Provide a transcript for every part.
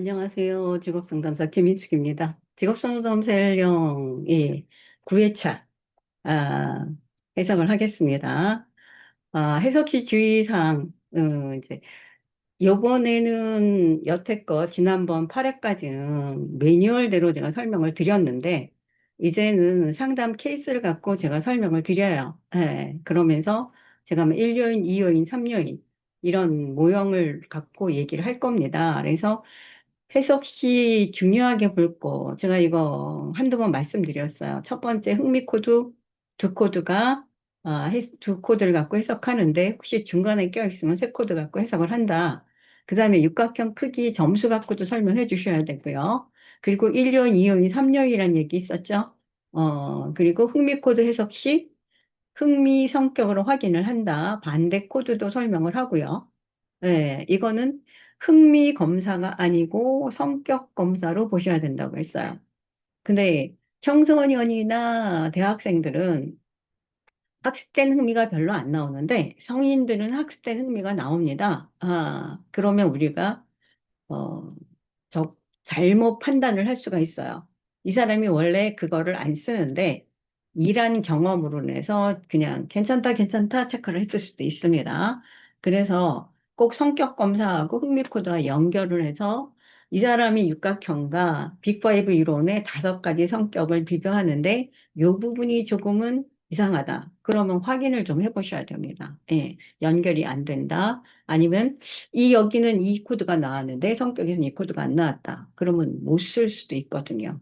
안녕하세요. 직업상담사 김인숙입니다. 직업상담 셀령이 9회차 해석을 하겠습니다. 해석시 주의사항, 이제 요번에는 여태껏 지난번 8회까지는 매뉴얼대로 제가 설명을 드렸는데, 이제는 상담 케이스를 갖고 제가 설명을 드려요. 예, 그러면서 제가 1요인, 2요인, 3요인 이런 모형을 갖고 얘기를 할 겁니다. 그래서 해석 시 중요하게 볼 거, 제가 이거 한두 번 말씀드렸어요. 첫 번째 흥미 코드, 두 코드가, 두 코드를 갖고 해석하는데, 혹시 중간에 껴있으면 세 코드 갖고 해석을 한다. 그 다음에 육각형 크기 점수 갖고도 설명해 주셔야 되고요. 그리고 1년, 2년, 3년이라는 얘기 있었죠? 그리고 흥미 코드 해석 시 흥미 성격으로 확인을 한다. 반대 코드도 설명을 하고요. 네, 이거는 흥미 검사가 아니고 성격 검사로 보셔야 된다고 했어요. 근데 청소년이나 대학생들은 학습된 흥미가 별로 안 나오는데 성인들은 학습된 흥미가 나옵니다. 그러면 우리가 어, 잘못 판단을 할 수가 있어요. 이 사람이 원래 그거를 안 쓰는데 일한 경험으로 인해서 그냥 괜찮다, 괜찮다 체크를 했을 수도 있습니다. 그래서 꼭 성격 검사하고 흥미 코드와 연결을 해서 이 사람이 육각형과 빅5 이론의 5가지 성격을 비교하는데 이 부분이 조금은 이상하다. 그러면 확인을 좀 해보셔야 됩니다. 예, 연결이 안 된다. 아니면 여기는 이 코드가 나왔는데 성격에서는 이 코드가 안 나왔다. 그러면 못 쓸 수도 있거든요.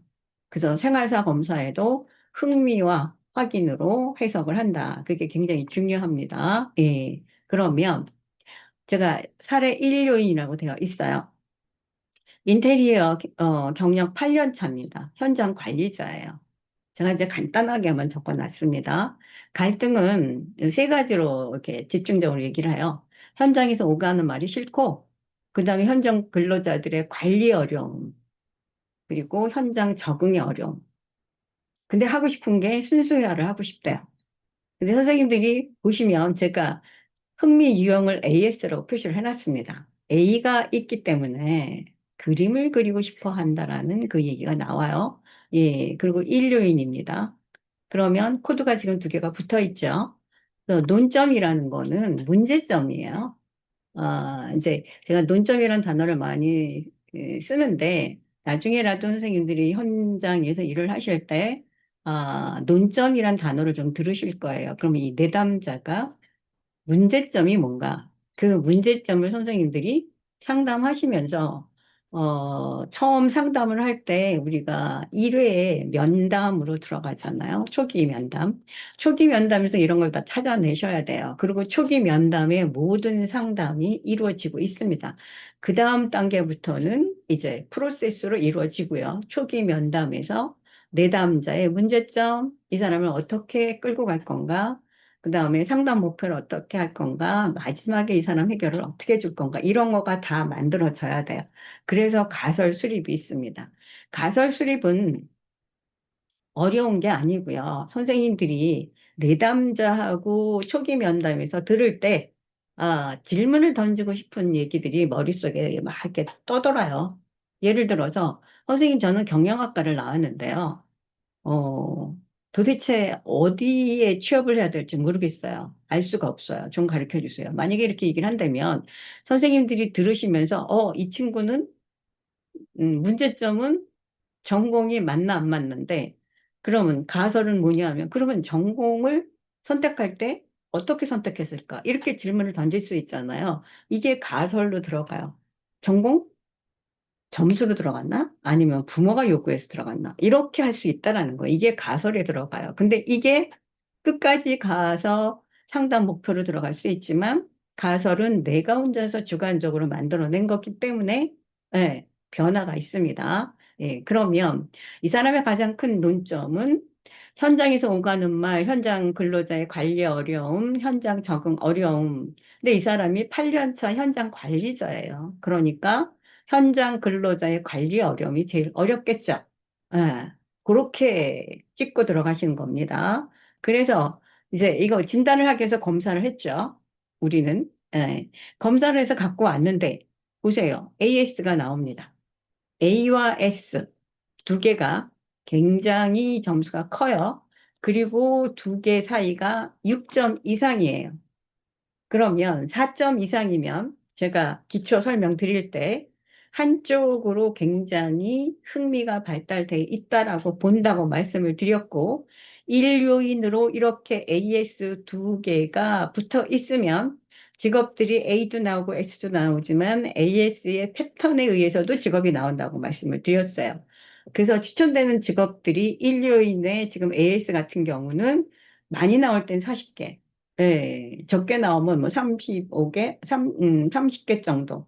그래서 생활사 검사에도 흥미와 확인으로 해석을 한다. 그게 굉장히 중요합니다. 예. 그러면 제가 사례 1요인이라고 되어 있어요. 인테리어 경력 8년 차입니다. 현장 관리자예요. 제가 이제 간단하게만 적어놨습니다. 갈등은 세 가지로 이렇게 집중적으로 얘기를 해요. 현장에서 오가는 말이 싫고, 그 다음에 현장 근로자들의 관리 어려움, 그리고 현장 적응의 어려움. 근데 하고 싶은 게 순수회화를 하고 싶대요. 근데 선생님들이 보시면 제가 흥미 유형을 AS라고 표시를 해놨습니다. A가 있기 때문에 그림을 그리고 싶어 한다라는 그 얘기가 나와요. 예, 그리고 인류인입니다. 그러면 코드가 지금 두 개가 붙어 있죠. 그래서 논점이라는 거는 문제점이에요. 이제 제가 논점이라는 단어를 많이 쓰는데 나중에라도 선생님들이 현장에서 일을 하실 때 논점이란 단어를 좀 들으실 거예요. 그러면 이 내담자가 문제점이 뭔가 그 문제점을 선생님들이 상담하시면서 처음 상담을 할 때 우리가 1회에 면담으로 들어가잖아요. 초기 면담. 초기 면담에서 이런 걸 다 찾아내셔야 돼요. 그리고 초기 면담에 모든 상담이 이루어지고 있습니다. 그 다음 단계부터는 이제 프로세스로 이루어지고요. 초기 면담에서 내담자의 문제점, 이 사람을 어떻게 끌고 갈 건가, 그 다음에 상담 목표를 어떻게 할 건가, 마지막에 이 사람 해결을 어떻게 해줄 건가, 이런 거가 다 만들어져야 돼요. 그래서 가설 수립이 있습니다. 가설 수립은 어려운 게 아니고요. 선생님들이 내담자하고 초기 면담에서 들을 때, 질문을 던지고 싶은 얘기들이 머릿속에 막 이렇게 떠돌아요. 예를 들어서, 선생님, 저는 경영학과를 나왔는데요. 어, 도대체 어디에 취업을 해야 될지 모르겠어요. 알 수가 없어요. 좀 가르쳐 주세요. 만약에 이렇게 얘기를 한다면 선생님들이 들으시면서 이 친구는 문제점은 전공이 맞나 안 맞는데 그러면 가설은 뭐냐 하면 그러면 전공을 선택할 때 어떻게 선택했을까? 이렇게 질문을 던질 수 있잖아요. 이게 가설로 들어가요. 전공? 점수로 들어갔나? 아니면 부모가 요구해서 들어갔나? 이렇게 할 수 있다라는 거예요. 이게 가설에 들어가요. 근데 이게 끝까지 가서 상담 목표로 들어갈 수 있지만 가설은 내가 혼자서 주관적으로 만들어낸 거기 때문에 예, 변화가 있습니다. 예, 그러면 이 사람의 가장 큰 논점은 현장에서 오가는 말, 현장 근로자의 관리 어려움, 현장 적응 어려움. 근데 이 사람이 8년 차 현장 관리자예요. 그러니까 현장 근로자의 관리 어려움이 제일 어렵겠죠. 예, 그렇게 찍고 들어가시는 겁니다. 그래서 이제 이거 진단을 하기 위해서 검사를 했죠. 우리는. 예, 검사를 해서 갖고 왔는데, 보세요. AS가 나옵니다. A와 S 두 개가 굉장히 점수가 커요. 그리고 두 개 사이가 6점 이상이에요. 그러면 4점 이상이면 제가 기초 설명 드릴 때 한쪽으로 굉장히 흥미가 발달돼 있다라고 본다고 말씀을 드렸고, 일요인으로 이렇게 AS 두 개가 붙어 있으면 직업들이 A도 나오고 S도 나오지만 AS의 패턴에 의해서도 직업이 나온다고 말씀을 드렸어요. 그래서 추천되는 직업들이 일요인에 지금 AS 같은 경우는 많이 나올 땐 40개, 예, 적게 나오면 뭐 35개, 30개 정도.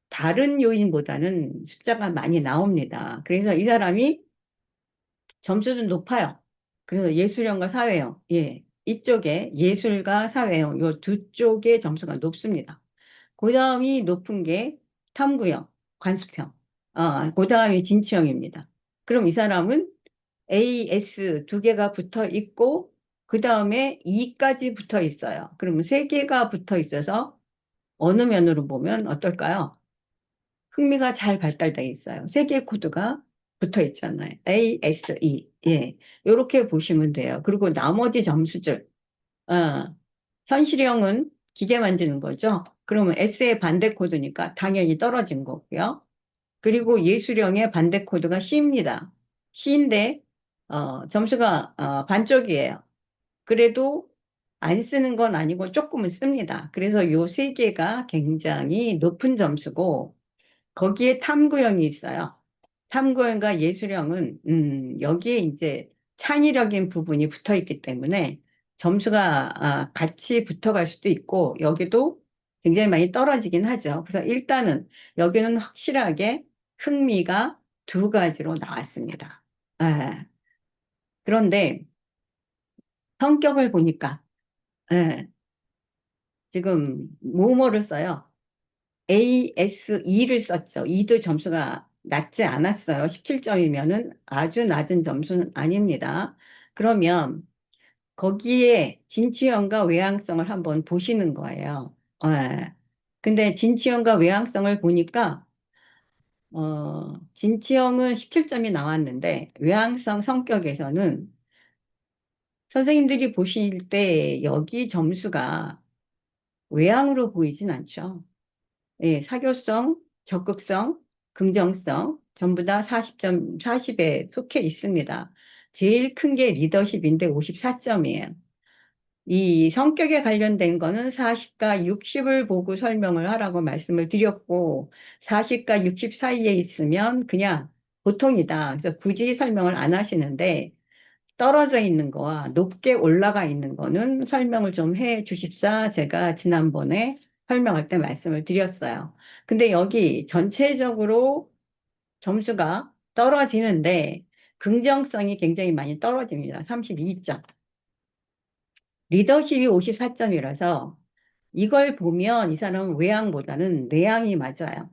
다른 요인보다는 숫자가 많이 나옵니다. 그래서 이 사람이 점수도 높아요. 그래서 예술형과 사회형, 예, 이쪽에 예술과 사회형, 요 두 쪽의 점수가 높습니다. 그 다음이 높은 게 탐구형, 관수형, 그 다음이 진취형입니다. 그럼 이 사람은 A, S 두 개가 붙어 있고, 그 다음에 E까지 붙어 있어요. 그러면 세 개가 붙어 있어서 어느 면으로 보면 어떨까요? 흥미가 잘 발달돼 있어요. 세 개의 코드가 붙어 있잖아요. A, S, E. 예. 이렇게 보시면 돼요. 그리고 나머지 점수들, 어, 현실형은 기계 만지는 거죠. 그러면 S의 반대 코드니까 당연히 떨어진 거고요. 그리고 예술형의 반대 코드가 C입니다. C인데, 점수가, 반쪽이에요. 그래도 안 쓰는 건 아니고 조금은 씁니다. 그래서 요 세 개가 굉장히 높은 점수고, 거기에 탐구형이 있어요. 탐구형과 예술형은, 여기에 이제 창의력인 부분이 붙어 있기 때문에 점수가 같이 붙어갈 수도 있고, 여기도 굉장히 많이 떨어지긴 하죠. 그래서 일단은 여기는 확실하게 흥미가 두 가지로 나왔습니다. 아, 그런데 성격을 보니까, 예, 지금 모모를 써요. ASE를 썼죠. E도 점수가 낮지 않았어요. 17점이면은 아주 낮은 점수는 아닙니다. 그러면 거기에 진취형과 외향성을 한번 보시는 거예요. 예. 근데 진취형과 외향성을 보니까 진취형은 17점이 나왔는데 외향성 성격에서는 선생님들이 보실 때 여기 점수가 외향으로 보이진 않죠. 예, 사교성, 적극성, 긍정성 전부 다 40점, 40에 속해 있습니다. 제일 큰 게 리더십인데 54점이에요. 이 성격에 관련된 거는 40과 60을 보고 설명을 하라고 말씀을 드렸고, 40과 60 사이에 있으면 그냥 보통이다. 그래서 굳이 설명을 안 하시는데, 떨어져 있는 거와 높게 올라가 있는 거는 설명을 좀 해 주십사. 제가 지난번에 설명할 때 말씀을 드렸어요. 근데 여기 전체적으로 점수가 떨어지는데 긍정성이 굉장히 많이 떨어집니다. 32점. 리더십이 54점이라서 이걸 보면 이 사람은 외향보다는 내향이 맞아요.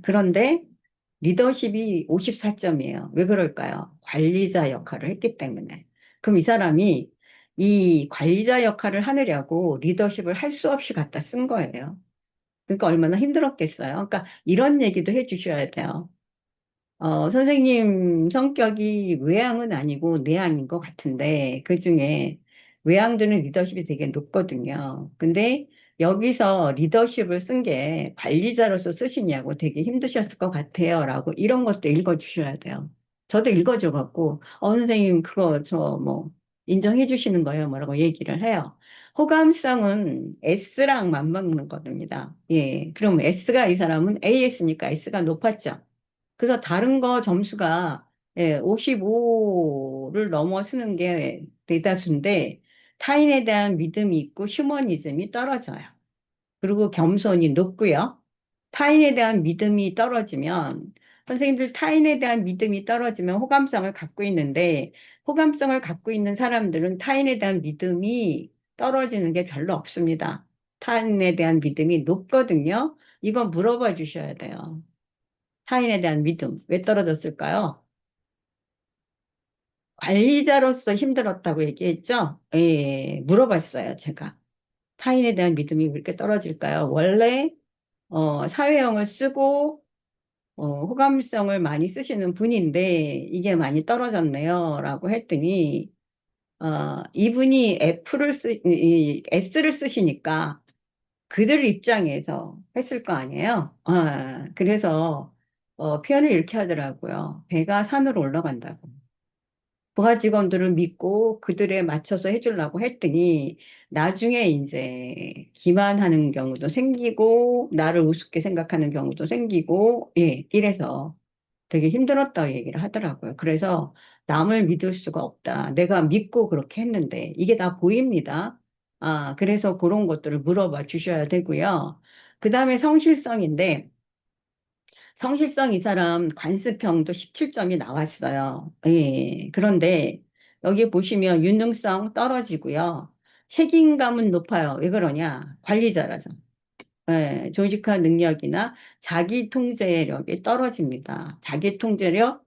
그런데 리더십이 54점이에요. 왜 그럴까요? 관리자 역할을 했기 때문에. 그럼 이 사람이 이 관리자 역할을 하느라고 리더십을 할 수 없이 갖다 쓴 거예요. 그러니까 얼마나 힘들었겠어요. 그러니까 이런 얘기도 해 주셔야 돼요. 선생님 성격이 외향은 아니고 내향인 것 같은데, 그중에 외향들은 리더십이 되게 높거든요. 근데 여기서 리더십을 쓴 게 관리자로서 쓰시냐고 되게 힘드셨을 것 같아요. 라고 이런 것도 읽어주셔야 돼요. 저도 읽어줘갖고, 선생님 그거 저 뭐 인정해 주시는 거예요. 뭐라고 얘기를 해요. 호감성은 S랑 맞먹는 겁니다. 예. 그럼 S가 이 사람은 AS니까 S가 높았죠. 그래서 다른 거 점수가 55를 넘어서는 게 대다수인데 타인에 대한 믿음이 있고 휴머니즘이 떨어져요. 그리고 겸손이 높고요. 타인에 대한 믿음이 떨어지면 선생님들 타인에 대한 믿음이 떨어지면 호감성을 갖고 있는데 호감성을 갖고 있는 사람들은 타인에 대한 믿음이 떨어지는 게 별로 없습니다. 타인에 대한 믿음이 높거든요. 이거 물어봐 주셔야 돼요. 타인에 대한 믿음, 왜 떨어졌을까요? 관리자로서 힘들었다고 얘기했죠? 예, 물어봤어요, 제가. 타인에 대한 믿음이 왜 이렇게 떨어질까요? 원래, 사회형을 쓰고, 호감성을 많이 쓰시는 분인데 이게 많이 떨어졌네요. 라고 했더니, 이분이 S를 쓰시니까 그들 입장에서 했을 거 아니에요. 그래서, 표현을 이렇게 하더라고요. 배가 산으로 올라간다고. 부하 직원들을 믿고 그들에 맞춰서 해주려고 했더니 나중에 이제 기만하는 경우도 생기고 나를 우습게 생각하는 경우도 생기고 예, 이래서 되게 힘들었다고 얘기를 하더라고요. 그래서 남을 믿을 수가 없다. 내가 믿고 그렇게 했는데 이게 다 보입니다. 그래서 그런 것들을 물어봐 주셔야 되고요. 그 다음에 성실성인데 성실성 이 사람 관습형도 17점이 나왔어요. 예. 그런데 여기 보시면 유능성 떨어지고요. 책임감은 높아요. 왜 그러냐? 관리자라서. 예, 조직화 능력이나 자기 통제력이 떨어집니다. 자기 통제력,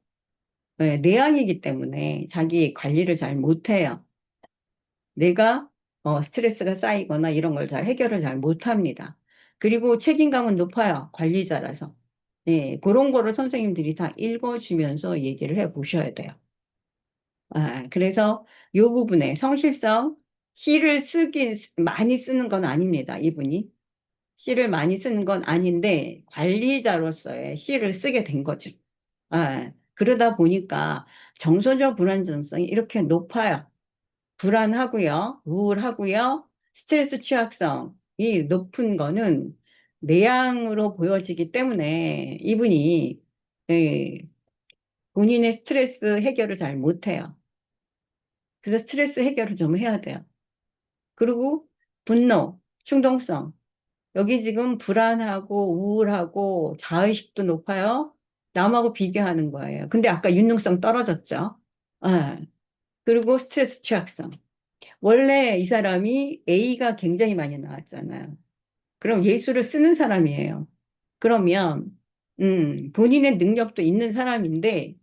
예, 내향이기 때문에 자기 관리를 잘 못해요. 내가 스트레스가 쌓이거나 이런 걸 잘 해결을 잘 못합니다. 그리고 책임감은 높아요. 관리자라서. 예, 그런 거를 선생님들이 다 읽어주면서 얘기를 해 보셔야 돼요. 그래서 이 부분에 성실성, 시를 많이 쓰는 건 아닙니다. 이분이. 시를 많이 쓰는 건 아닌데 관리자로서의 시를 쓰게 된 거죠. 그러다 보니까 정서적 불안정성이 이렇게 높아요. 불안하고요, 우울하고요, 스트레스 취약성이 높은 거는 내향으로 보여지기 때문에 이분이 예, 본인의 스트레스 해결을 잘 못해요. 그래서 스트레스 해결을 좀 해야 돼요. 그리고 분노, 충동성. 여기 지금 불안하고 우울하고 자의식도 높아요. 남하고 비교하는 거예요. 근데 아까 윤능성 떨어졌죠. 예. 그리고 스트레스 취약성. 원래 이 사람이 A가 굉장히 많이 나왔잖아요. 그럼 예술을 쓰는 사람이에요. 그러면, 본인의 능력도 있는 사람인데,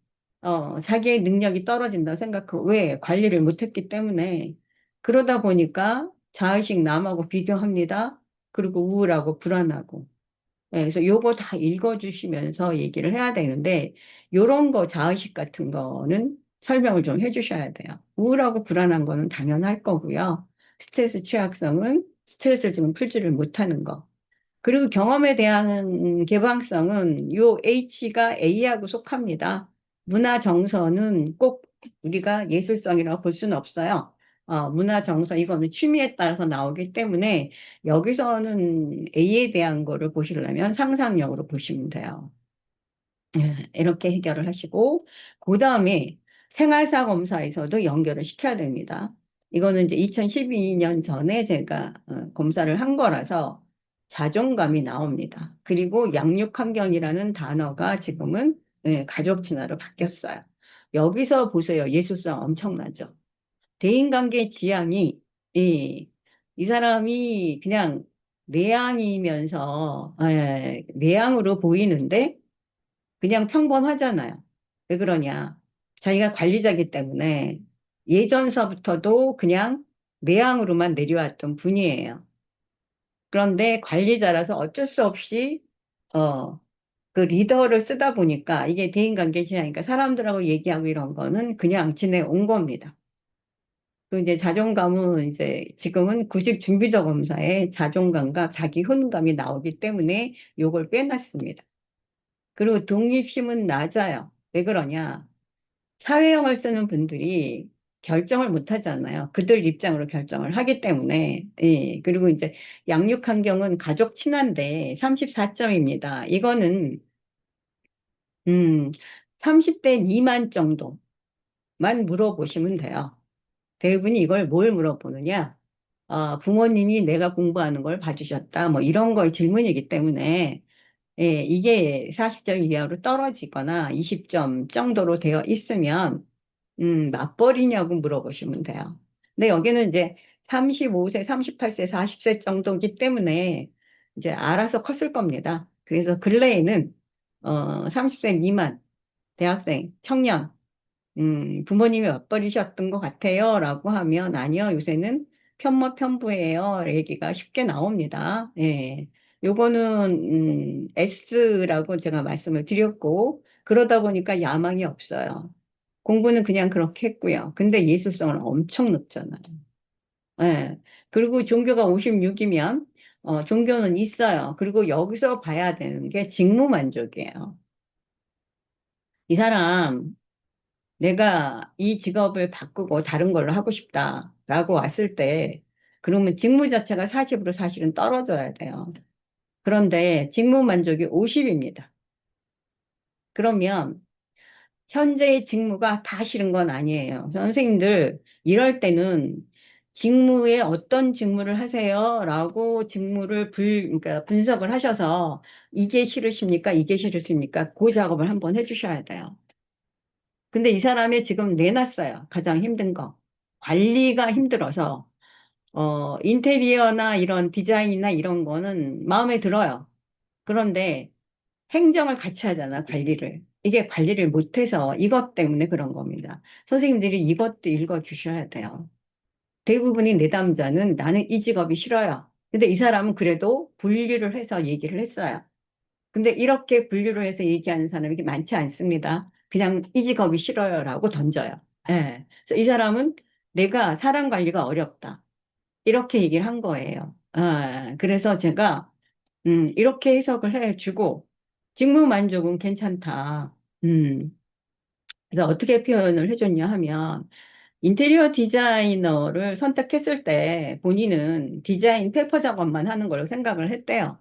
자기의 능력이 떨어진다고 생각하고, 왜? 관리를 못했기 때문에. 그러다 보니까 자의식 남하고 비교합니다. 그리고 우울하고 불안하고. 그래서 요거 다 읽어주시면서 얘기를 해야 되는데, 요런 거 자의식 같은 거는 설명을 좀 해주셔야 돼요. 우울하고 불안한 거는 당연할 거고요. 스트레스 취약성은 스트레스를 지금 풀지를 못하는 거. 그리고 경험에 대한 개방성은 요 H가 A하고 속합니다. 문화 정서는 꼭 우리가 예술성이라고 볼 수는 없어요. 문화 정서 이거는 취미에 따라서 나오기 때문에 여기서는 A에 대한 거를 보시려면 상상력으로 보시면 돼요. 예, 이렇게 해결을 하시고, 그 다음에 생활사 검사에서도 연결을 시켜야 됩니다. 이거는 이제 2012년 전에 제가 검사를 한 거라서 자존감이 나옵니다. 그리고 양육환경이라는 단어가 지금은 가족 진화로 바뀌었어요. 여기서 보세요. 예술성 엄청나죠. 대인관계 지향이, 이 사람이 그냥 내향으로 보이는데, 그냥 평범하잖아요. 왜 그러냐? 자기가 관리자기 때문에 예전서부터도 그냥 내향으로만 내려왔던 분이에요. 그런데 관리자라서 어쩔 수 없이 어, 그 리더를 쓰다 보니까 이게 대인관계 지향이니까 사람들하고 얘기하고 이런 거는 그냥 지내온 겁니다. 그 이제 자존감은 이제 지금은 구직 준비도 검사에 자존감과 자기 효능감이 나오기 때문에 요걸 빼놨습니다. 그리고 독립심은 낮아요. 왜 그러냐? 사회형을 쓰는 분들이 결정을 못 하잖아요. 그들 입장으로 결정을 하기 때문에. 예. 그리고 이제 양육 환경은 가족 친한데 34점입니다. 이거는, 음, 30대 미만 정도만 물어보시면 돼요. 대부분이 이걸 뭘 물어보느냐? 부모님이 내가 공부하는 걸 봐주셨다. 뭐 이런 거의 질문이기 때문에 예, 이게 40점 이하로 떨어지거나 20점 정도로 되어 있으면, 맞벌이냐고 물어보시면 돼요. 근데 여기는 이제 35세, 38세, 40세 정도이기 때문에 이제 알아서 컸을 겁니다. 그래서 근래에는, 30세 미만, 대학생, 청년, 부모님이 맞벌이셨던 것 같아요. 라고 하면, 아니요, 요새는 편모, 편부예요. 얘기가 쉽게 나옵니다. 예. 요거는 S라고 제가 말씀을 드렸고 그러다 보니까 야망이 없어요. 공부는 그냥 그렇게 했고요. 근데 예술성은 엄청 높잖아요. 예. 그리고 종교가 56이면 종교는 있어요. 그리고 여기서 봐야 되는 게 직무만족이에요. 이 사람 내가 이 직업을 바꾸고 다른 걸로 하고 싶다라고 왔을 때 그러면 직무 자체가 40으로 사실은 떨어져야 돼요. 그런데 직무 만족이 50입니다. 그러면 현재의 직무가 다 싫은 건 아니에요. 선생님들 이럴 때는 직무에 어떤 직무를 하세요? 라고 직무를 그러니까 분석을 하셔서 이게 싫으십니까? 이게 싫으십니까? 그 작업을 한번 해주셔야 돼요. 근데 이 사람이 지금 내놨어요. 가장 힘든 거. 관리가 힘들어서, 인테리어나 이런 디자인이나 이런 거는 마음에 들어요. 그런데 행정을 같이 하잖아, 관리를. 이게 관리를 못해서 이것 때문에 그런 겁니다. 선생님들이 이것도 읽어주셔야 돼요. 대부분의 내담자는 나는 이 직업이 싫어요. 근데 이 사람은 그래도 분류를 해서 얘기를 했어요. 근데 이렇게 분류를 해서 얘기하는 사람이 많지 않습니다. 그냥 이 직업이 싫어요라고 던져요. 예. 그래서 이 사람은 내가 사람 관리가 어렵다. 이렇게 얘기를 한 거예요. 그래서 제가 이렇게 해석을 해주고 직무 만족은 괜찮다. 음, 그래서 어떻게 표현을 해줬냐 하면 인테리어 디자이너를 선택했을 때 본인은 디자인 페이퍼 작업만 하는 걸로 생각을 했대요.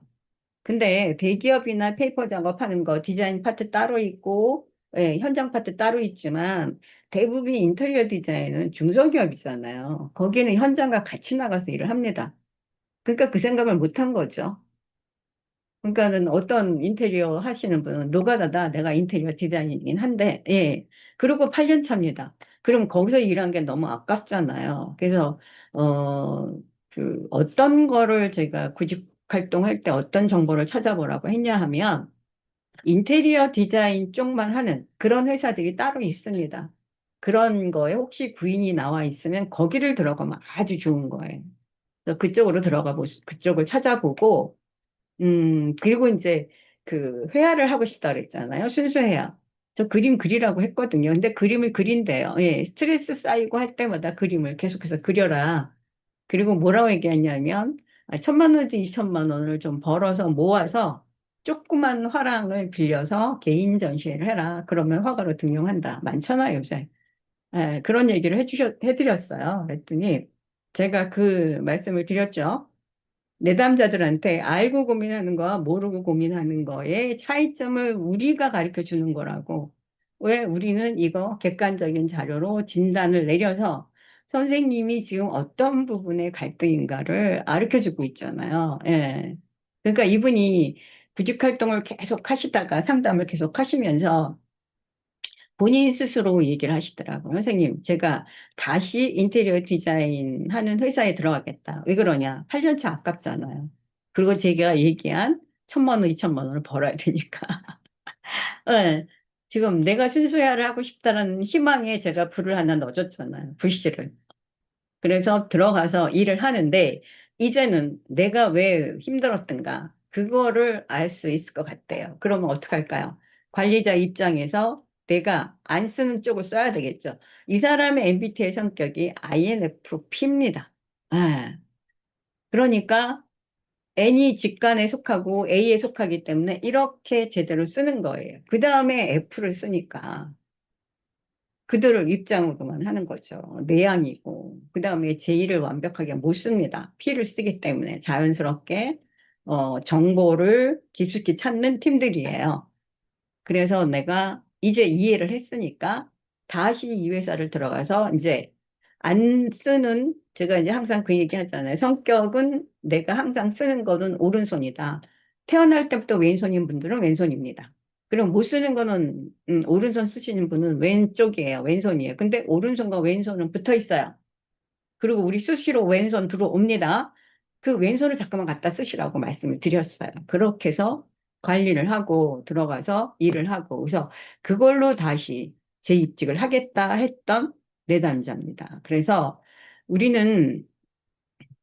근데 대기업이나 페이퍼 작업하는 거 디자인 파트 따로 있고 예, 현장 파트 따로 있지만 대부분 인테리어 디자인은 중소기업이잖아요. 거기는 현장과 같이 나가서 일을 합니다. 그러니까 그 생각을 못 한 거죠. 그러니까는 어떤 인테리어 하시는 분은 노가다다 내가 인테리어 디자인이긴 한데 예 그리고 8년 차입니다. 그럼 거기서 일한 게 너무 아깝잖아요. 그래서 어떤 거를 제가 구직 활동할 때 어떤 정보를 찾아보라고 했냐 하면 인테리어 디자인 쪽만 하는 그런 회사들이 따로 있습니다. 그런 거에 혹시 구인이 나와 있으면 거기를 들어가면 아주 좋은 거예요. 그래서 그쪽으로 그쪽을 찾아보고 그리고 이제 그 회화를 하고 싶다 그랬잖아요. 순수 회화. 저 그림 그리라고 했거든요. 근데 그림을 그린대요. 예, 스트레스 쌓이고 할 때마다 그림을 계속해서 그려라. 그리고 뭐라고 얘기했냐면, 1,000만 원인지 2,000만 원을 좀 벌어서 모아서 조그만 화랑을 빌려서 개인 전시회를 해라. 그러면 화가로 등용한다. 많잖아요, 요새. 예, 그런 얘기를 해드렸어요. 그랬더니 제가 그 말씀을 드렸죠. 내담자들한테 알고 고민하는 거와 모르고 고민하는 거의 차이점을 우리가 가르쳐 주는 거라고. 왜 우리는 이거 객관적인 자료로 진단을 내려서 선생님이 지금 어떤 부분의 갈등인가를 가르쳐 주고 있잖아요. 예. 그러니까 이분이 구직 활동을 계속 하시다가 상담을 계속 하시면서 본인 스스로 얘기를 하시더라고요. 선생님, 제가 다시 인테리어 디자인 하는 회사에 들어가겠다. 왜 그러냐? 8년 차 아깝잖아요. 그리고 제가 얘기한 1,000만 원, 2,000만 원을 벌어야 되니까. 네. 지금 내가 순수회화를 하고 싶다는 희망에 제가 불을 하나 넣어줬잖아요. 불씨를. 그래서 들어가서 일을 하는데, 이제는 내가 왜 힘들었던가, 그거를 알 수 있을 것 같아요. 그러면 어떡할까요? 관리자 입장에서 내가 안 쓰는 쪽을 써야 되겠죠. 이 사람의 MBTI 성격이 INFP입니다. 그러니까 N이 직관에 속하고 A에 속하기 때문에 이렇게 제대로 쓰는 거예요. 그 다음에 F를 쓰니까. 그들을 입장으로만 하는 거죠. 내향이고, 그 다음에 제2를 완벽하게 못 씁니다. P를 쓰기 때문에 자연스럽게, 정보를 깊숙이 찾는 팀들이에요. 그래서 내가 이제 이해를 했으니까 다시 이 회사를 들어가서 이제 안 쓰는, 제가 이제 항상 그 얘기 하잖아요. 성격은 내가 항상 쓰는 거는 오른손이다. 태어날 때부터 왼손인 분들은 왼손입니다. 그럼 못 쓰는 거는, 오른손 쓰시는 분은 왼쪽이에요. 왼손이에요. 근데 오른손과 왼손은 붙어 있어요. 그리고 우리 수시로 왼손 들어옵니다. 그 왼손을 잠깐만 갖다 쓰시라고 말씀을 드렸어요. 그렇게 해서 관리를 하고 들어가서 일을 하고 그래서 그걸로 다시 재입직을 하겠다 했던 내담자입니다. 그래서 우리는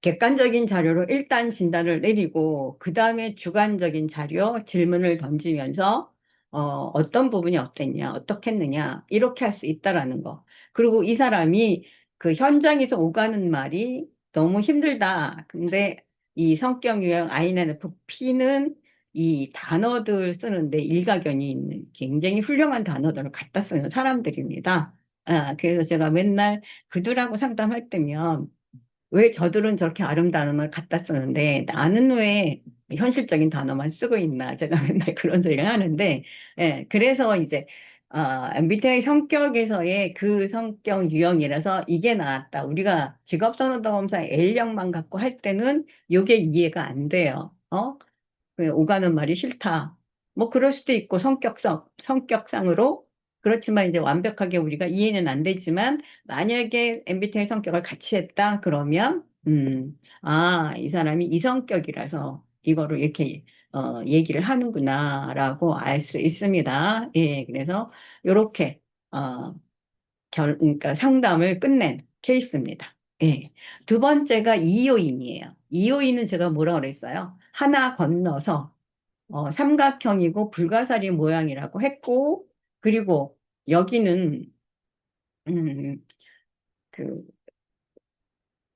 객관적인 자료로 일단 진단을 내리고, 그 다음에 주관적인 자료, 질문을 던지면서, 어떤 부분이 어땠냐, 어떻게 했느냐, 이렇게 할 수 있다라는 거. 그리고 이 사람이 그 현장에서 오가는 말이 너무 힘들다. 근데 이 성격 유형 INFP는 이 단어들 쓰는데 일가견이 있는 굉장히 훌륭한 단어들을 갖다 쓰는 사람들입니다. 그래서 제가 맨날 그들하고 상담할 때면 왜 저들은 저렇게 아름다운 걸 갖다 쓰는데 나는 왜 현실적인 단어만 쓰고 있나 제가 맨날 그런 소리를 하는데 그래서 이제 MBTI 성격에서의 그 성격 유형이라서 이게 나왔다. 우리가 직업선호도검사 L형만 갖고 할 때는 이게 이해가 안 돼요. 그 오가는 말이 싫다. 뭐 그럴 수도 있고 성격상으로 그렇지만 이제 완벽하게 우리가 이해는 안 되지만 만약에 MBTI 성격을 같이 했다 그러면 이 사람이 이 성격이라서 이거를 이렇게 얘기를 하는구나라고 알 수 있습니다. 예, 그래서 요렇게 어, 그러니까 상담을 끝낸 케이스입니다. 예. 두 번째가 이요인이에요. 이요인은 제가 뭐라 그랬어요? 하나 건너서 삼각형이고 불가사리 모양이라고 했고, 그리고 여기는 음, 그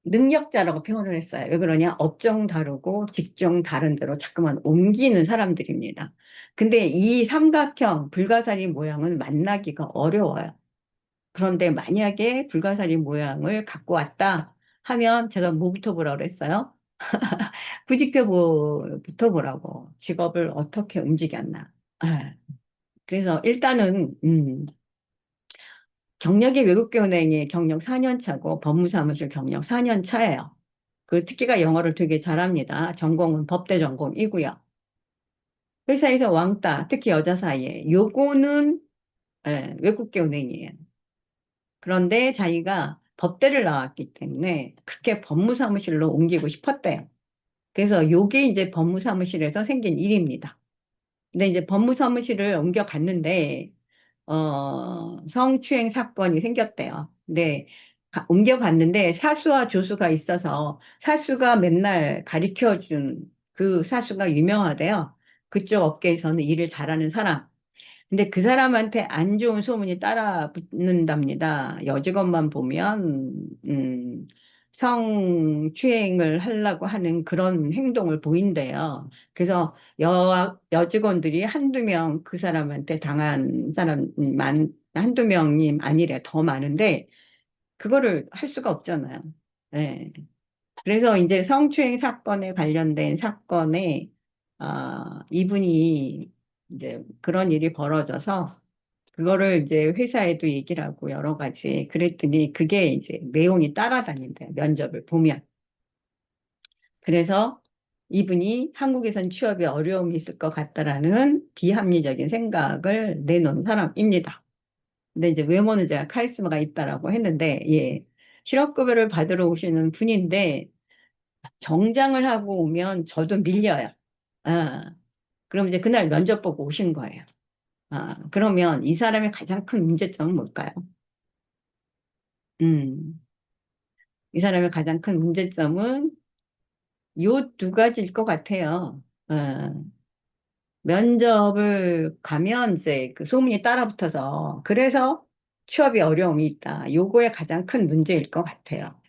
능력자라고 표현을 했어요. 왜 그러냐? 업종 다르고 직종 다른 데로 자꾸만 옮기는 사람들입니다. 근데 이 삼각형 불가사리 모양은 만나기가 어려워요. 그런데 만약에 불가사리 모양을 갖고 왔다 하면 제가 뭐부터 보라고 그랬어요? 부직교부부터 보라고. 직업을 어떻게 움직였나. 아, 그래서 일단은 경력이 외국계은행의 경력 4년 차고 법무사무실 경력 4년 차예요. 그 특기가 영어를 되게 잘합니다. 전공은 법대 전공이고요. 회사에서 왕따, 특히 여자 사이에 요거는 외국계은행이에요. 그런데 자기가 법대를 나왔기 때문에 그렇게 법무사무실로 옮기고 싶었대요. 그래서 요게 이제 법무사무실에서 생긴 일입니다. 근데 이제 법무사무실을 옮겨갔는데, 성추행 사건이 생겼대요. 근데 옮겨갔는데 사수와 조수가 있어서 사수가 맨날 가르쳐 준 그 사수가 유명하대요. 그쪽 업계에서는 일을 잘하는 사람. 근데 그 사람한테 안 좋은 소문이 따라 붙는답니다. 여직원만 보면, 성추행을 하려고 하는 그런 행동을 보인대요. 그래서 여직원들이 한두 명 그 사람한테 당한 한두 명이 아니래, 더 많은데, 그거를 할 수가 없잖아요. 예. 그래서 이제 성추행 사건에 관련된 사건에, 이분이 이제 그런 일이 벌어져서, 그거를 이제 회사에도 얘기를 하고 여러 가지 그랬더니 그게 이제 내용이 따라다닌대요. 면접을 보면. 그래서 이분이 한국에선 취업에 어려움이 있을 것 같다라는 비합리적인 생각을 내놓은 사람입니다. 근데 이제 외모는 제가 카리스마가 있다라고 했는데, 예. 실업급여를 받으러 오시는 분인데, 정장을 하고 오면 저도 밀려요. 아, 그럼 이제 그날 면접 보고 오신 거예요. 그러면 이 사람의 가장 큰 문제점은 뭘까요? 음, 이 사람의 가장 큰 문제점은 요 두 가지일 것 같아요. 면접을 가면 이제 그 소문이 따라붙어서 그래서 취업이 어려움이 있다. 요거에 가장 큰 문제일 것 같아요.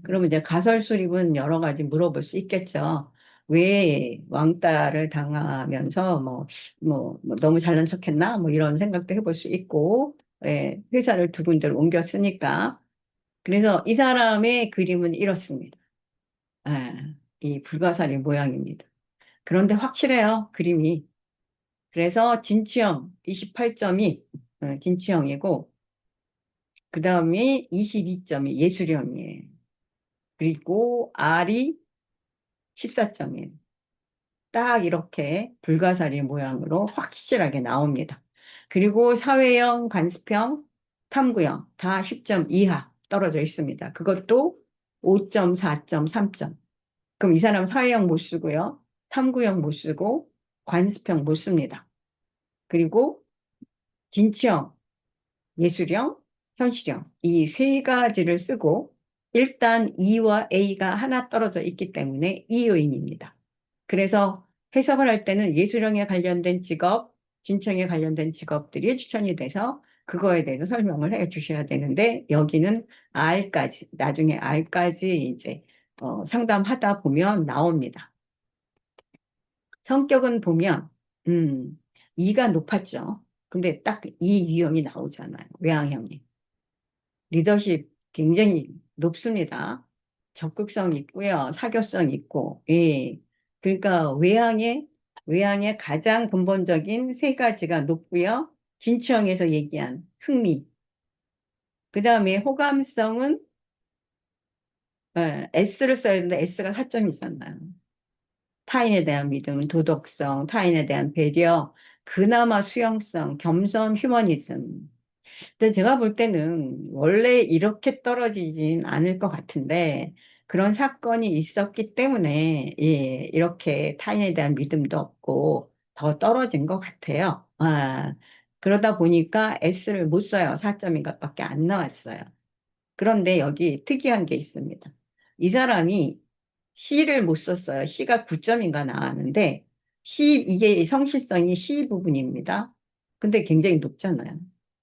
그러면 이제 가설수립은 여러 가지 물어볼 수 있겠죠. 왜 왕따를 당하면서 뭐 너무 잘난 척했나? 뭐 이런 생각도 해볼 수 있고, 회사를 두 군데를 옮겼으니까. 그래서 이 사람의 그림은 이렇습니다. 이 불가사리 모양입니다. 그런데 확실해요, 그림이. 그래서 진취형 28점이 진취형이고, 그 다음에 22점이 예술형이에요. 그리고 R이 14점이에요. 딱 이렇게 불가사리 모양으로 확실하게 나옵니다. 그리고 사회형, 관습형, 탐구형 다 10점 이하 떨어져 있습니다. 그것도 5점, 4점, 3점. 그럼 이 사람 사회형 못 쓰고요. 탐구형 못 쓰고 관습형 못 씁니다. 그리고 진취형, 예술형, 현실형 이 세 가지를 쓰고 일단 E와 A가 하나 떨어져 있기 때문에 E 요인입니다. 그래서 해석을 할 때는 예술형에 관련된 직업, 진청에 관련된 직업들이 추천이 돼서 그거에 대해서 설명을 해 주셔야 되는데 여기는 R까지, 나중에 R까지 이제 상담하다 보면 나옵니다. 성격은 보면 E가 높았죠. 근데 딱 이 유형이 나오잖아요. 외향형이. 리더십 굉장히 높습니다. 적극성 있고요. 사교성 있고. 예. 그러니까 외향의 가장 근본적인 세 가지가 높고요. 진취형에서 얘기한 흥미. 그다음에 호감성은 S를 써야 되는데 S가 4점이 있었나요? 타인에 대한 믿음, 도덕성, 타인에 대한 배려, 그나마 수용성, 겸손, 휴머니즘. 근데 제가 볼 때는 원래 이렇게 떨어지진 않을 것 같은데 그런 사건이 있었기 때문에 예, 이렇게 타인에 대한 믿음도 없고 더 떨어진 것 같아요. 그러다 보니까 S를 못 써요. 4점인가밖에 안 나왔어요. 그런데 여기 특이한 게 있습니다. 이 사람이 C를 못 썼어요. C가 9점인가 나왔는데 이게 성실성이 C 부분입니다. 근데 굉장히 높잖아요.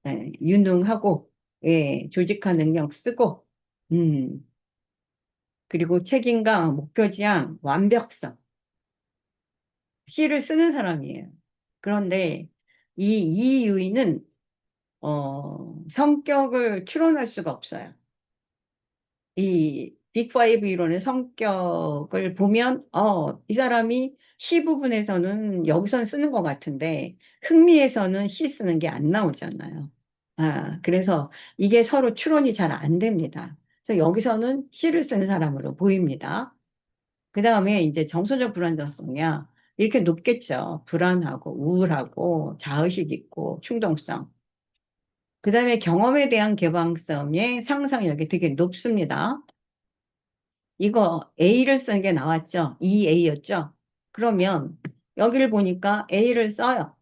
예, 유능하고 예, 조직화 능력 쓰고 음, 그리고 책임감, 목표지향, 완벽성 C를 쓰는 사람이에요. 그런데 이 유인은 성격을 추론할 수가 없어요. 이 빅5 이론의 성격을 보면, 이 사람이 C 부분에서는 여기선 쓰는 것 같은데, 흥미에서는 C 쓰는 게 안 나오잖아요. 그래서 이게 서로 추론이 잘 안 됩니다. 그래서 여기서는 C를 쓰는 사람으로 보입니다. 그 다음에 이제 정서적 불안정성이야. 이렇게 높겠죠. 불안하고, 우울하고, 자의식 있고, 충동성. 그 다음에 경험에 대한 개방성의 상상력이 되게 높습니다. 이거 A를 쓴 게 나왔죠? EA였죠? 그러면 여기를 보니까 A를 써요.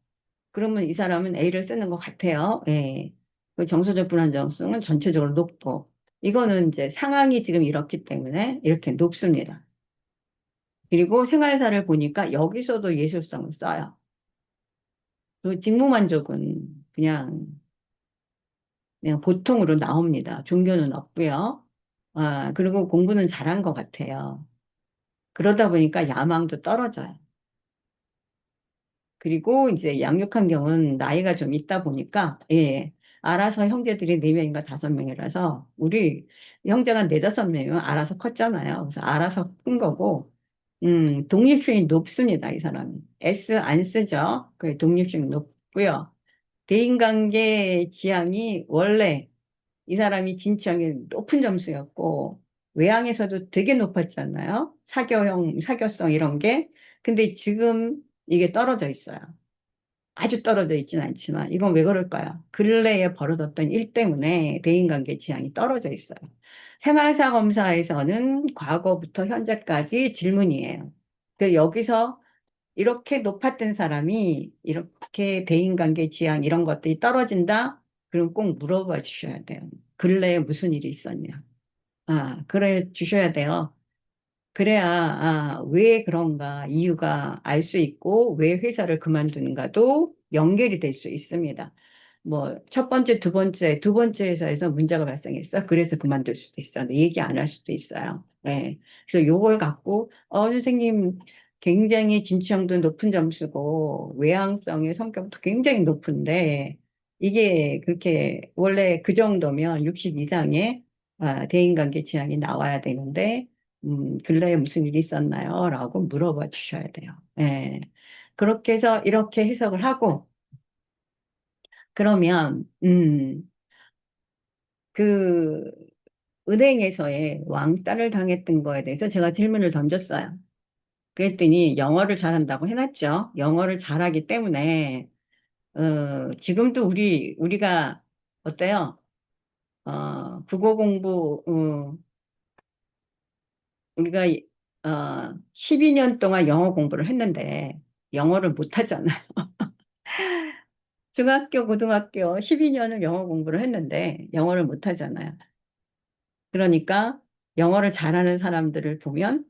그러면 이 사람은 A를 쓰는 것 같아요. 예. 그 정서적 불안정성은 전체적으로 높고 이거는 이제 상황이 지금 이렇기 때문에 이렇게 높습니다. 그리고 생활사를 보니까 여기서도 예술성을 써요. 그 직무만족은 그냥 보통으로 나옵니다. 종교는 없고요. 그리고 공부는 잘한 것 같아요. 그러다 보니까 야망도 떨어져요. 그리고 이제 양육환경은 나이가 좀 있다 보니까, 예, 알아서 형제들이 네명인가 5명이라서, 우리 형제가 네다섯 명이면 알아서 컸잖아요. 그래서 알아서 큰 거고, 독립심이 높습니다, 이 사람은. S 안 쓰죠? 그 독립심이 높고요. 대인관계 지향이 원래 이 사람이 진취형이 높은 점수였고, 외향에서도 되게 높았잖아요. 사교성 이런 게. 근데 지금 이게 떨어져 있어요. 아주 떨어져 있지는 않지만, 이건 왜 그럴까요? 근래에 벌어졌던 일 때문에 대인관계 지향이 떨어져 있어요. 생활사 검사에서는 과거부터 현재까지 질문이에요. 그 여기서 이렇게 높았던 사람이 이렇게 대인관계 지향 이런 것들이 떨어진다? 그럼 꼭 물어봐 주셔야 돼요. 근래에 무슨 일이 있었냐? 그래 주셔야 돼요. 그래야, 왜 그런가 이유가 알 수 있고, 왜 회사를 그만두는가도 연결이 될 수 있습니다. 뭐, 첫 번째, 두 번째 회사에서 문제가 발생했어. 그래서 그만둘 수도 있어. 얘기 안 할 수도 있어요. 네. 그래서 요걸 갖고, 선생님, 굉장히 진취형도 높은 점수고, 외향성의 성격도 굉장히 높은데, 이게 그렇게, 원래 그 정도면 60 이상의 대인관계 지향이 나와야 되는데, 근래에 무슨 일이 있었나요? 라고 물어봐 주셔야 돼요. 예. 그렇게 해서 이렇게 해석을 하고, 그러면, 그, 은행에서의 왕따를 당했던 거에 대해서 제가 질문을 던졌어요. 그랬더니 영어를 잘한다고 해놨죠. 영어를 잘하기 때문에, 지금도 우리가, 어때요? 국어 공부, 우리가, 12년 동안 영어 공부를 했는데, 영어를 못하잖아요. 중학교, 고등학교 12년을 영어 공부를 했는데 영어를 못 하잖아요. 그러니까 영어를 잘하는 사람들을 보면,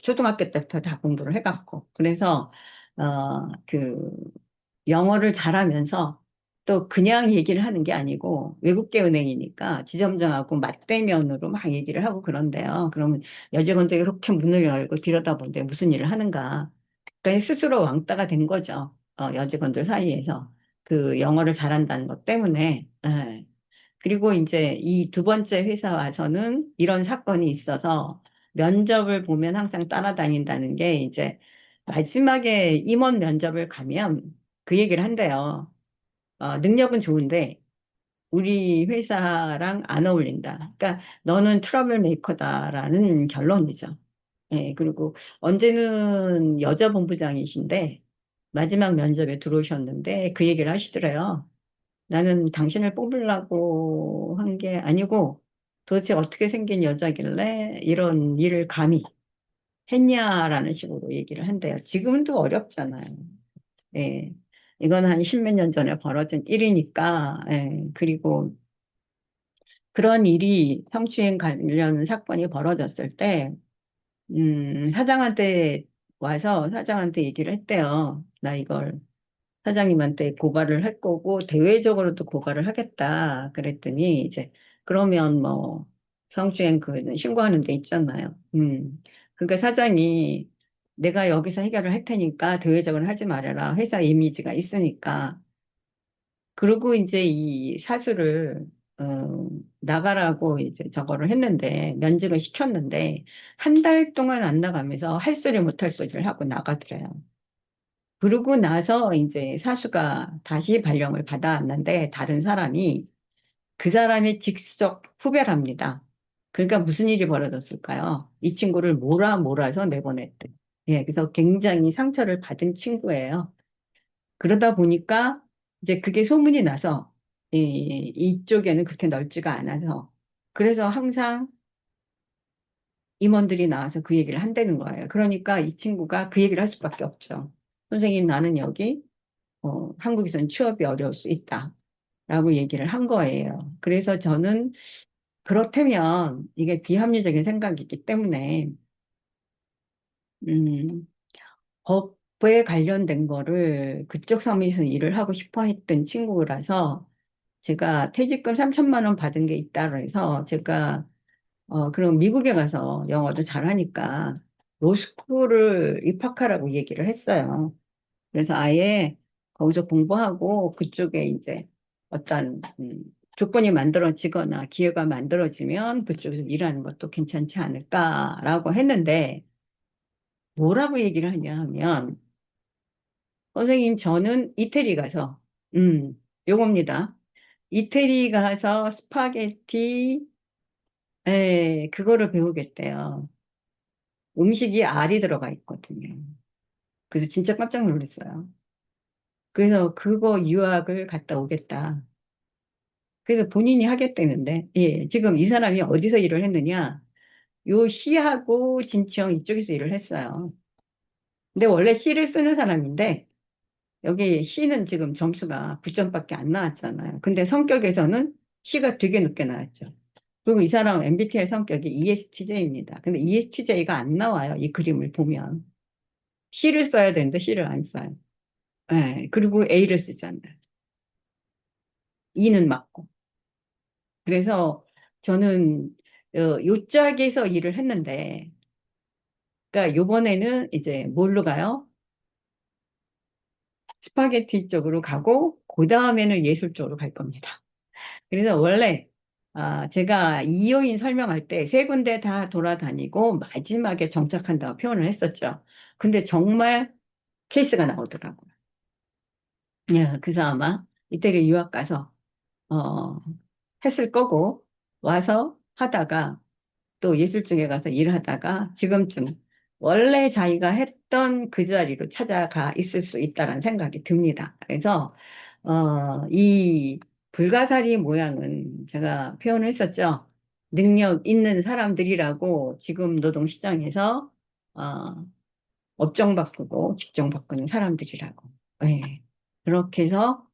초등학교 때부터 다 공부를 해갖고. 그래서, 그, 영어를 잘하면서 또 그냥 얘기를 하는 게 아니고 외국계 은행이니까 지점장하고 맞대면으로 막 얘기를 하고 그런데요. 그러면 여직원들이 이렇게 문을 열고 들여다보는데 무슨 일을 하는가. 그러니까 스스로 왕따가 된 거죠. 여직원들 사이에서. 그 영어를 잘한다는 것 때문에. 예. 그리고 이제 이 두 번째 회사 와서는 이런 사건이 있어서 면접을 보면 항상 따라다닌다는 게 이제 마지막에 임원 면접을 가면 그 얘기를 한대요. 능력은 좋은데 우리 회사랑 안 어울린다. 그러니까 너는 트러블 메이커다라는 결론이죠. 예, 그리고 언제는 여자 본부장이신데 마지막 면접에 들어오셨는데 그 얘기를 하시더래요. 나는 당신을 뽑으려고 한 게 아니고 도대체 어떻게 생긴 여자길래 이런 일을 감히 했냐라는 식으로 얘기를 한대요. 지금은 또 어렵잖아요. 예. 이건 한 십몇 년 전에 벌어진 일이니까, 예. 그리고 그런 일이 성추행 관련 사건이 벌어졌을 때, 사장한테 와서 사장한테 얘기를 했대요. 나 이걸 사장님한테 고발을 할 거고 대외적으로도 고발을 하겠다. 그랬더니 이제 그러면 뭐 성추행 그 신고하는 데 있잖아요. 그러니까 사장이 내가 여기서 해결을 할 테니까 대외적으로 하지 말아라. 회사 이미지가 있으니까. 그리고 이제 이 사수를 나가라고 이제 저거를 했는데 면직을 시켰는데 한 달 동안 안 나가면서 할 소리 못 할 소리를 하고 나가더래요. 그러고 나서 이제 사수가 다시 발령을 받아왔는데 다른 사람이 그 사람의 직속 후배를 합니다. 그러니까 무슨 일이 벌어졌을까요? 이 친구를 몰아서 내보냈대. 예, 그래서 굉장히 상처를 받은 친구예요. 그러다 보니까 이제 그게 소문이 나서 이쪽에는 그렇게 넓지가 않아서 그래서 항상 임원들이 나와서 그 얘기를 한다는 거예요. 그러니까 이 친구가 그 얘기를 할 수밖에 없죠. 선생님, 나는 여기 한국에서는 취업이 어려울 수 있다라고 얘기를 한 거예요. 그래서 저는 그렇다면 이게 비합리적인 생각이기 때문에 음, 법에 관련된 거를 그쪽 사무실에서 일을 하고 싶어 했던 친구라서 제가 퇴직금 3천만 원 받은 게 있다 그래서 제가 그럼 미국에 가서 영어도 잘하니까 로스쿨을 입학하라고 얘기를 했어요. 그래서 아예 거기서 공부하고 그쪽에 이제 어떤 조건이 만들어지거나 기회가 만들어지면 그쪽에서 일하는 것도 괜찮지 않을까라고 했는데 뭐라고 얘기를 하냐 하면 선생님 저는 이태리 가서 요겁니다. 이태리 가서 스파게티 그거를 배우겠대요. 음식이 알이 들어가 있거든요. 그래서 진짜 깜짝 놀랐어요. 그래서 그거 유학을 갔다 오겠다. 그래서 본인이 하겠다는데, 예, 지금 이 사람이 어디서 일을 했느냐? 요 시하고 진청 이쪽에서 일을 했어요. 근데 원래 시를 쓰는 사람인데, 여기 시는 지금 점수가 9점밖에 안 나왔잖아요. 근데 성격에서는 시가 되게 높게 나왔죠. 그리고 이 사람은 MBTI 성격이 ESTJ입니다. 근데 ESTJ가 안 나와요. 이 그림을 보면. 시를 써야 되는데 시를 안 써요. 예, 그리고 A를 쓰잖아요. E는 맞고. 그래서 저는 요짝에서 일을 했는데, 그러니까 요번에는 이제 뭘로 가요? 스파게티 쪽으로 가고, 그 다음에는 예술 쪽으로 갈 겁니다. 그래서 원래 제가 이요인 설명할 때 세 군데 다 돌아다니고 마지막에 정착한다고 표현을 했었죠. 근데 정말 케이스가 나오더라고요. 예, 그래서 아마 이태리 유학 가서 어, 했을 거고 와서 하다가 또 예술중에 가서 일하다가 지금쯤 원래 자기가 했던 그 자리로 찾아가 있을 수 있다는 생각이 듭니다. 그래서 이 불가사리 모양은 제가 표현을 했었죠. 능력 있는 사람들이라고 지금 노동시장에서 어, 업종 바꾸고 직종 바꾸는 사람들이라고. 네. 그렇게 해서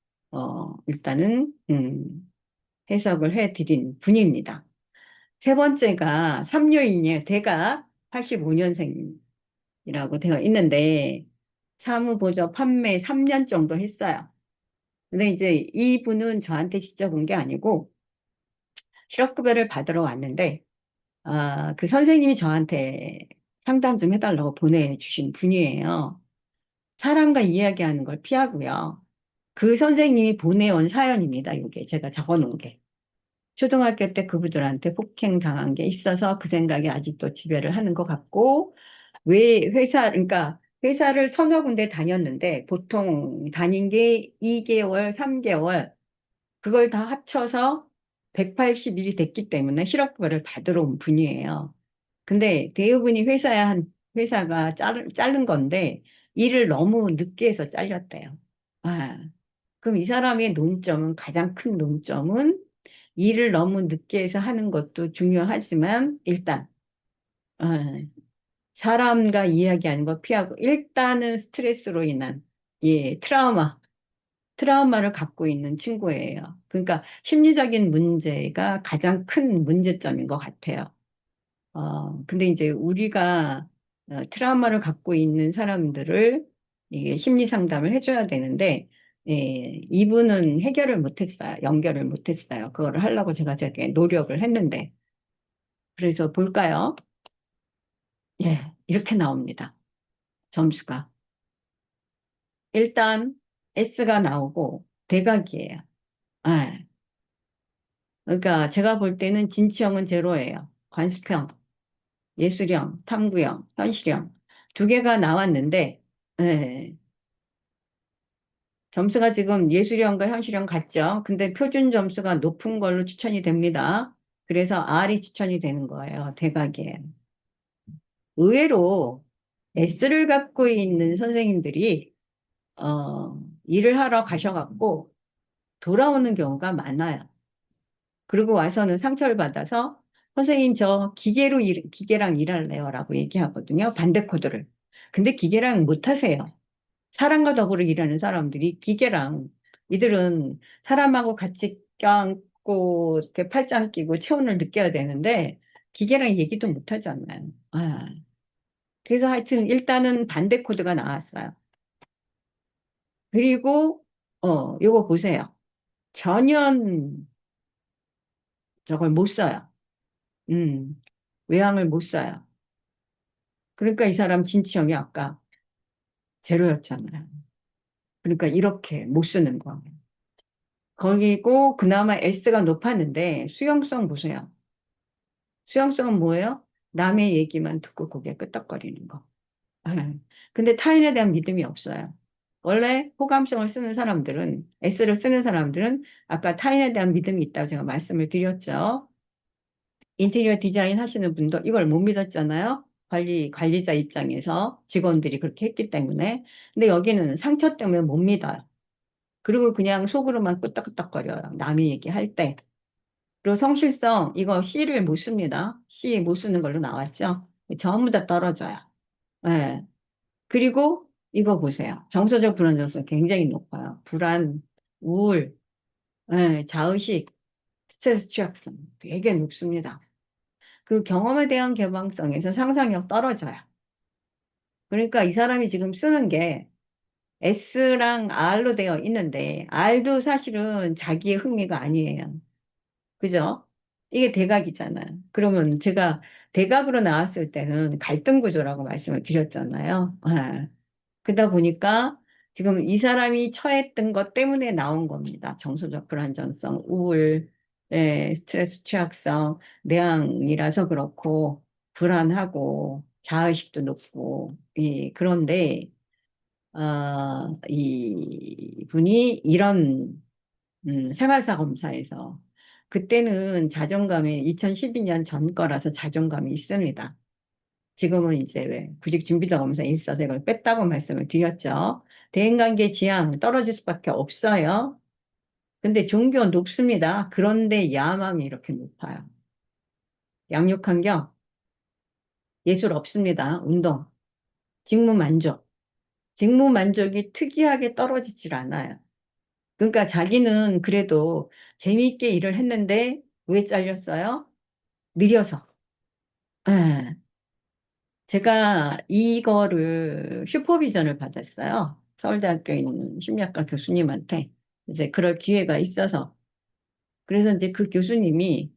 일단은 해석을 해드린 분입니다. 세 번째가 삼류인이에요. 대가 85년생이라고 되어 있는데, 사무보조 판매 3년 정도 했어요. 근데 이제 이분은 저한테 직접 온 게 아니고, 실업급여를 받으러 왔는데, 그 선생님이 저한테 상담 좀 해달라고 보내주신 분이에요. 사람과 이야기하는 걸 피하고요. 그 선생님이 보내온 사연입니다. 이게 제가 적어놓은 게. 초등학교 때 그분들한테 폭행 당한 게 있어서 그 생각이 아직도 지배를 하는 것 같고, 그러니까 회사를 서너 군데 다녔는데 보통 다닌 게 2개월, 3개월, 그걸 다 합쳐서 180일이 됐기 때문에 실업급여를 받으러 온 분이에요. 근데 대부분이 회사가 자른 건데 일을 너무 늦게 해서 잘렸대요. 아, 그럼 이 사람의 논점은, 가장 큰 논점은 일을 너무 늦게 해서 하는 것도 중요하지만 일단 어, 사람과 이야기하는 거 피하고 일단은 스트레스로 인한 트라우마를 갖고 있는 친구예요. 그러니까 심리적인 문제가 가장 큰 문제점인 것 같아요. 근데 이제 우리가 트라우마를 갖고 있는 사람들을 이게 심리 상담을 해줘야 되는데, 이분은 해결을 못했어요. 연결을 못했어요. 그거를 하려고 제가 되게 노력을 했는데. 그래서 볼까요? 예, 이렇게 나옵니다. 점수가. 일단 S가 나오고 대각이에요. 예. 그러니까 제가 볼 때는 진취형은 제로예요. 관습형, 예술형, 탐구형, 현실형. 두 개가 나왔는데, 예, 점수가 지금 예술형과 현실형 같죠? 근데 표준 점수가 높은 걸로 추천이 됩니다. 그래서 R이 추천이 되는 거예요. 대각이에요. 의외로 S를 갖고 있는 선생님들이, 일을 하러 가셔갖고 돌아오는 경우가 많아요. 그리고 와서는 상처를 받아서 선생님 저 기계랑 일할래요라고 얘기하거든요. 반대 코드를. 근데 기계랑 못 하세요. 사람과 더불어 일하는 사람들이 기계랑, 이들은 사람하고 같이 껴안고 이렇게 팔짱 끼고 체온을 느껴야 되는데 기계랑 얘기도 못 하잖아요. 그래서 하여튼 일단은 반대 코드가 나왔어요. 그리고 요거 보세요. 전혀 저걸 못 써요. 음, 외항을 못 써요. 그러니까 이 사람 진취형이 아까 제로였잖아요. 그러니까 이렇게 못 쓰는 거예요. 거기고 그나마 S가 높았는데 수용성 보세요. 수용성은 뭐예요? 남의 얘기만 듣고 고개 끄덕거리는 거. 예. 근데 타인에 대한 믿음이 없어요. 원래 호감성을 쓰는 사람들은, S를 쓰는 사람들은 아까 타인에 대한 믿음이 있다고 제가 말씀을 드렸죠. 인테리어 디자인 하시는 분도 이걸 못 믿었잖아요. 관리자 입장에서 직원들이 그렇게 했기 때문에. 근데 여기는 상처 때문에 못 믿어요. 그리고 그냥 속으로만 끄덕끄덕거려요. 남이 얘기할 때. 그리고 성실성, 이거 C를 못 씁니다. C 못 쓰는 걸로 나왔죠. 전부 다 떨어져요. 예. 그리고 이거 보세요. 정서적 불안정성 굉장히 높아요. 불안, 우울, 자의식, 스트레스 취약성 되게 높습니다. 그 경험에 대한 개방성에서 상상력 떨어져요. 그러니까 이 사람이 지금 쓰는 게 S랑 R로 되어 있는데 R도 사실은 자기의 흥미가 아니에요. 그죠? 이게 대각이잖아요. 그러면 제가 대각으로 나왔을 때는 갈등 구조라고 말씀을 드렸잖아요. 그러다 보니까 지금 이 사람이 처했던 것 때문에 나온 겁니다. 정서적 불안정성, 우울, 스트레스 취약성, 내향이라서 그렇고, 불안하고, 자의식도 높고, 그런데, 이 분이 이런 생활사 검사에서 그때는 자존감이 2012년 전 거라서 자존감이 있습니다. 지금은 이제 왜 구직 준비자 검사에 있어서 이걸 뺐다고 말씀을 드렸죠. 대인관계 지향 떨어질 수밖에 없어요. 근데 종교 높습니다. 그런데 야망이 이렇게 높아요. 양육환경, 예술 없습니다. 운동, 직무 만족. 직무 만족이 특이하게 떨어지질 않아요. 그러니까 자기는 그래도 재미있게 일을 했는데 왜 잘렸어요? 느려서. 예. 제가 이거를 슈퍼비전을 받았어요. 서울대학교에 있는 심리학과 교수님한테 이제 그럴 기회가 있어서. 그래서 이제 그 교수님이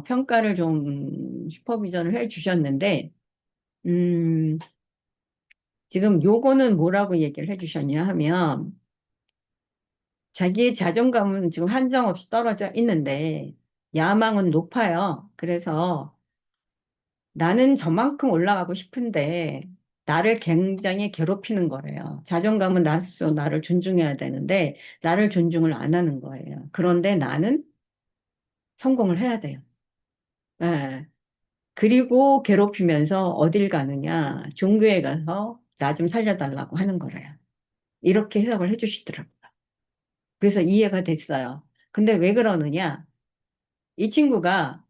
평가를 좀 슈퍼비전을 해 주셨는데, 음, 지금 요거는 뭐라고 얘기를 해 주셨냐 하면, 자기의 자존감은 지금 한정없이 떨어져 있는데, 야망은 높아요. 그래서 나는 저만큼 올라가고 싶은데 나를 굉장히 괴롭히는 거래요. 자존감은 나 스스로 나를 존중해야 되는데 나를 존중을 안 하는 거예요. 그런데 나는 성공을 해야 돼요. 예. 그리고 괴롭히면서 어딜 가느냐? 종교에 가서 나 좀 살려달라고 하는 거래요. 이렇게 해석을 해주시더라고요. 그래서 이해가 됐어요. 근데 왜 그러느냐? 이 친구가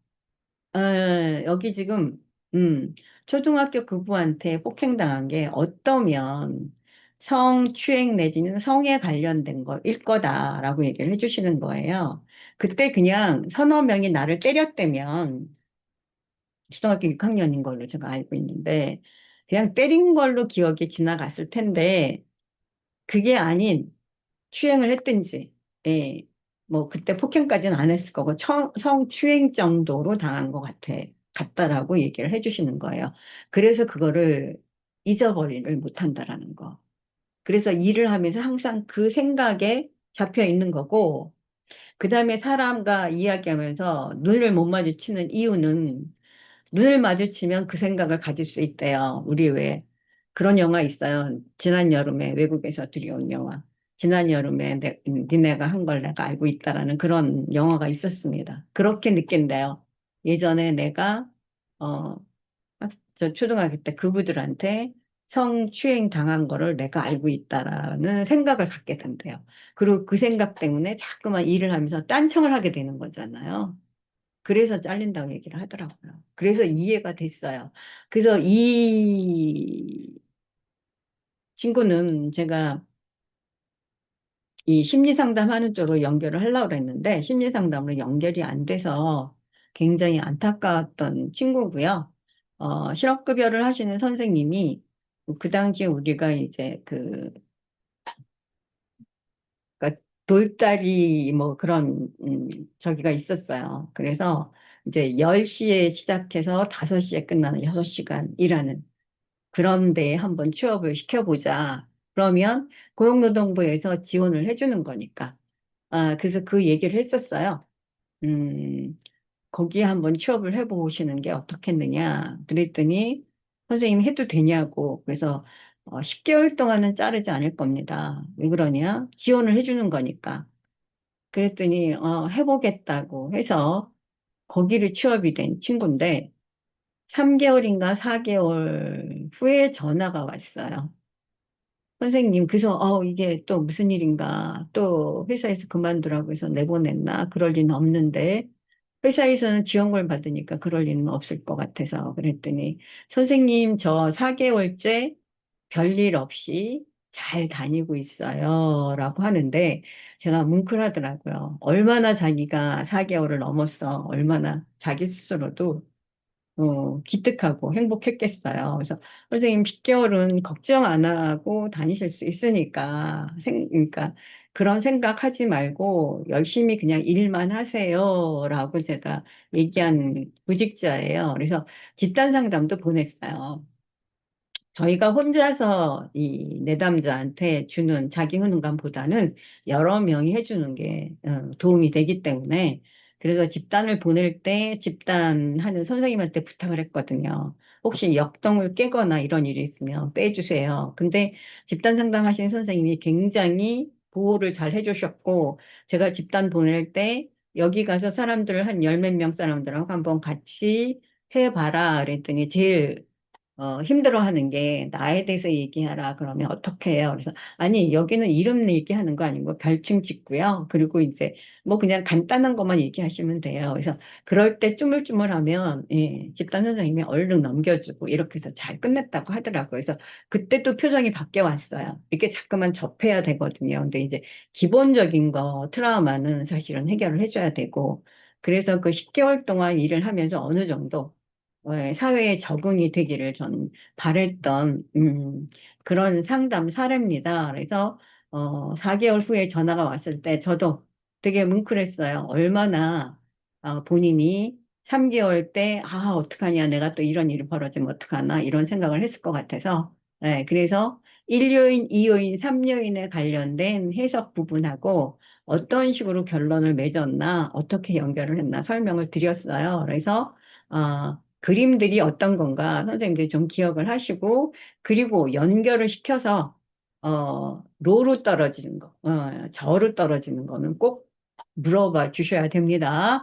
여기 지금, 음, 초등학교 교부한테 폭행당한 게 어떠면 성추행 내지는 성에 관련된 거일 거다라고 얘기를 해주시는 거예요. 그때 그냥 서너 명이 나를 때렸다면, 초등학교 6학년인 걸로 제가 알고 있는데, 그냥 때린 걸로 기억이 지나갔을 텐데, 그게 아닌 추행을 했든지, 예, 뭐, 그때 폭행까지는 안 했을 거고, 성추행 정도로 당한 것 같다라고 얘기를 해주시는 거예요. 그래서 그거를 잊어버리를 못한다라는 거. 그래서 일을 하면서 항상 그 생각에 잡혀 있는 거고, 그 다음에 사람과 이야기하면서 눈을 못 마주치는 이유는 눈을 마주치면 그 생각을 가질 수 있대요. 우리 왜 그런 영화 있어요. 지난 여름에 외국에서 들여온 영화. 지난 여름에 니네가 한 걸 내가 알고 있다라는 그런 영화가 있었습니다. 그렇게 느낀대요. 예전에 내가 어, 저 초등학교 때 그부들한테 성추행 당한 거를 내가 알고 있다라는 생각을 갖게 된대요. 그리고 그 생각 때문에 자꾸만 일을 하면서 딴청을 하게 되는 거잖아요. 그래서 잘린다고 얘기를 하더라고요. 그래서 이해가 됐어요. 그래서 이 친구는 제가 이 심리 상담하는 쪽으로 연결을 하려고 그랬는데 심리 상담으로 연결이 안 돼서 굉장히 안타까웠던 친구고요. 실업급여를 하시는 선생님이 그 당시에 우리가 이제 그러니까 돌다리 뭐 그런 저기가 있었어요. 그래서 이제 10시에 시작해서 5시에 끝나는 6시간 일하는 그런 데에 한번 취업을 시켜보자. 그러면 고용노동부에서 지원을 해주는 거니까. 그래서 그 얘기를 했었어요. 음, 거기에 한번 취업을 해보시는 게 어떻겠느냐. 그랬더니 선생님 해도 되냐고. 그래서 10개월 동안은 자르지 않을 겁니다. 왜 그러냐? 지원을 해주는 거니까. 그랬더니 해보겠다고 해서 거기를 취업이 된 친구인데 3개월인가 4개월 후에 전화가 왔어요. 선생님, 그래서 이게 또 무슨 일인가? 또 회사에서 그만두라고 해서 내보냈나? 그럴 리는 없는데 회사에서는 지원금을 받으니까 그럴 리는 없을 것 같아서 그랬더니 선생님 저 4개월째 별일 없이 잘 다니고 있어요. 라고 하는데 제가 뭉클하더라고요. 얼마나 자기가 4개월을 넘었어. 얼마나 자기 스스로도 기특하고 행복했겠어요. 그래서 선생님 10개월은 걱정 안 하고 다니실 수 있으니까 그러니까 그런 생각하지 말고 열심히 그냥 일만 하세요라고 제가 얘기한 구직자예요. 그래서 집단 상담도 보냈어요. 저희가 혼자서 이 내담자한테 주는 자기 훈련감보다는 여러 명이 해주는 게 도움이 되기 때문에 그래서 집단을 보낼 때 집단하는 선생님한테 부탁을 했거든요. 혹시 역동을 깨거나 이런 일이 있으면 빼주세요. 근데 집단 상담하시는 선생님이 굉장히 보호를 잘 해주셨고 제가 집단 보낼 때 여기 가서 사람들 한 열 몇 명 사람들하고 한번 같이 해봐라 그랬더니 제일 힘들어하는 게 나에 대해서 얘기하라 그러면 어떻게 해요? 그래서 아니 여기는 이름 얘기하는 거 아니고 별칭 짓고요. 그리고 이제 뭐 그냥 간단한 것만 얘기하시면 돼요. 그래서 그럴 때 쭈물쭈물하면 예, 집단 선생님이 얼른 넘겨주고 이렇게 해서 잘 끝냈다고 하더라고요. 그래서 그때 또 표정이 바뀌어 왔어요. 이렇게 자꾸만 접해야 되거든요. 근데 이제 기본적인 거 트라우마는 사실은 해결을 해줘야 되고 그래서 그 10개월 동안 일을 하면서 어느 정도 사회에 적응이 되기를 전 바랬던 그런 상담 사례입니다. 그래서 4개월 후에 전화가 왔을 때 저도 되게 뭉클했어요. 얼마나 본인이 3개월 때 어떡하냐, 내가 또 이런 일이 벌어지면 어떡하나 이런 생각을 했을 것 같아서 그래서 1요인, 2요인, 3요인에 관련된 해석 부분하고 어떤 식으로 결론을 맺었나, 어떻게 연결을 했나 설명을 드렸어요. 그래서 그림들이 어떤 건가 선생님들이 좀 기억을 하시고, 그리고 연결을 시켜서 로로 떨어지는 거, 저로 떨어지는 거는 꼭 물어봐 주셔야 됩니다.